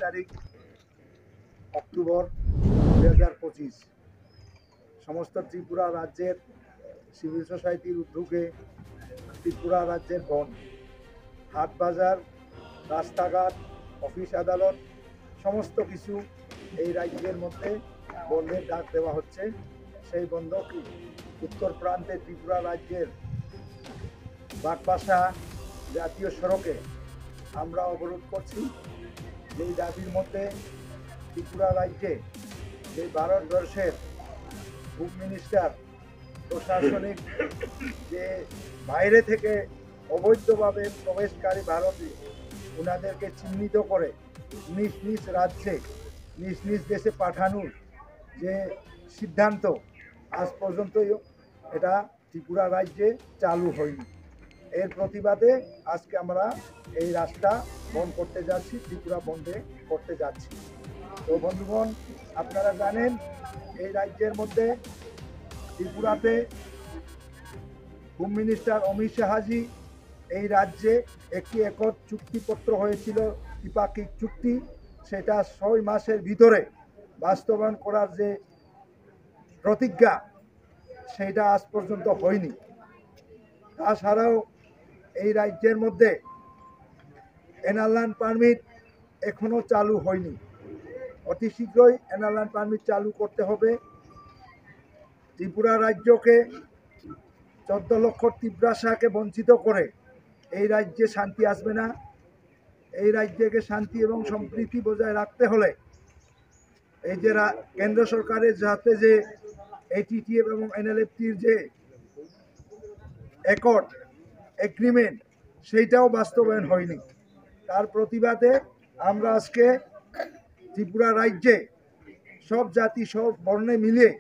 তারিখ অক্টোবর 2025 সমস্ত ত্রিপুরা রাজ্যের সিভিল সোসাইটির উদ্যোগে ত্রিপুরা রাজ্যের বন, হাট বাজার, রাস্তাঘাট, অফিস আদালত সমস্ত কিছু এই রাজ্যের মধ্যে বন্ধের ডাক দেওয়া হচ্ছে। সেই বন্ধ উত্তর প্রান্তে ত্রিপুরা রাজ্যের বাগবাসা জাতীয় সড়কে আমরা অবরোধ করছি। যেই দাবির মধ্যে ত্রিপুরা রাজ্যে যে ভারতবর্ষের হোম মিনিস্টার প্রশাসনিক যে বাইরে থেকে অবৈধভাবে প্রবেশকারী ভারতে ওনাদেরকে চিহ্নিত করে নিজ নিজ রাজ্যে নিজ নিজ দেশে পাঠানোর যে সিদ্ধান্ত আজ পর্যন্ত এটা ত্রিপুরা রাজ্যে চালু হয়নি। এর প্রতিবাদে আজকে আমরা এই রাস্তা বন্ধ করতে যাচ্ছি, ত্রিপুরা বন্ধে করতে যাচ্ছি। তো বন্ধুগণ, আপনারা জানেন এই রাজ্যের মধ্যে ত্রিপুরাতে হোম মিনিস্টার অমিত শাহজি এই রাজ্যে একটি একট চুক্তিপত্র হয়েছিল, দ্বিপাক্ষিক চুক্তি, সেটা 6 মাসের ভিতরে বাস্তবায়ন করার যে প্রতিজ্ঞা সেটা আজ পর্যন্ত হয়নি। তাছাড়াও এই রাজ্যের মধ্যে এনআরল্যান্ড পারমিট এখনও চালু হয়নি। অতি শীঘ্রই এনআরল্যান্ড পারমিট চালু করতে হবে। ত্রিপুরা রাজ্যকে 14 লক্ষ ত্রিপুরাকে বঞ্চিত করে এই রাজ্যে শান্তি আসবে না। এই রাজ্যকে শান্তি এবং সম্প্রীতি বজায় রাখতে হলে এই যে কেন্দ্র সরকারের যাতে যে এটিটিএফ এবং এনএলএফটির যে অ্যাকর্ড এগ্রিমেন্ট সেইটাও বাস্তবায়ন হয়নি। তার প্রতিবাদে আমরা আজকে ত্রিপুরা রাজ্যে সব জাতি সব বর্ণে মিলিয়ে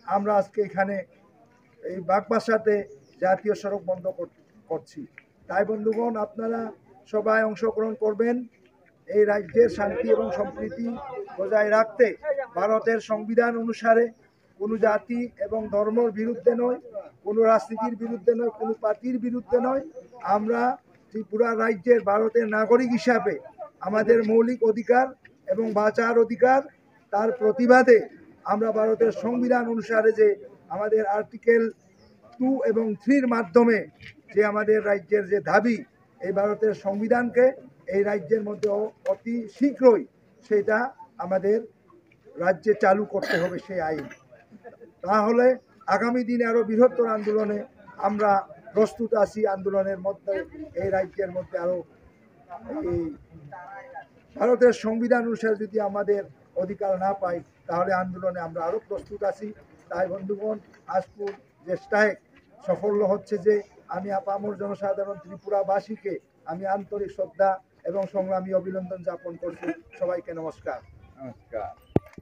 আমরা আজকে এখানে এই বাগবাসাতে জাতীয় সড়ক বন্ধ করছি। তাই বন্ধুগণ, আপনারা সবাই অংশগ্রহণ করবেন। এই রাজ্যের শান্তি এবং সম্প্রীতি বজায় রাখতে ভারতের সংবিধান অনুসারে কোনো জাতি এবং ধর্মের বিরুদ্ধে নয়, কোনো রাজনীতির বিরুদ্ধে নয়, কোনো পার্টির বিরুদ্ধে নয়, আমরা ত্রিপুরা রাজ্যের ভারতের নাগরিক হিসাবে আমাদের মৌলিক অধিকার এবং বাঁচার অধিকার, তার প্রতিবাদে আমরা ভারতের সংবিধান অনুসারে যে আমাদের আর্টিকেল 2 এবং 3 মাধ্যমে যে আমাদের রাজ্যের যে দাবি, এই ভারতের সংবিধানকে এই রাজ্যের মধ্যে অতি শীঘ্রই সেটা আমাদের রাজ্যে চালু করতে হবে সেই আইন। তাহলে আগামী দিনে আরও বৃহত্তর আন্দোলনে আমরা প্রস্তুত আছি। আন্দোলনের মধ্যে এই রাজ্যের মধ্যে আরও এই ভারতের সংবিধান অনুসারে যদি আমাদের অধিকার না পাই তাহলে আন্দোলনে আমরা আরও প্রস্তুত আছি। তাই বন্ধুগণ, আজকুর যে স্ট্রাইক সাফল্য হচ্ছে যে আমি আপামর জনসাধারণ ত্রিপুরাবাসীকে আমি আন্তরিক শ্রদ্ধা এবং সংগ্রামী অভিনন্দন জ্ঞাপন করছি। সবাইকে নমস্কার।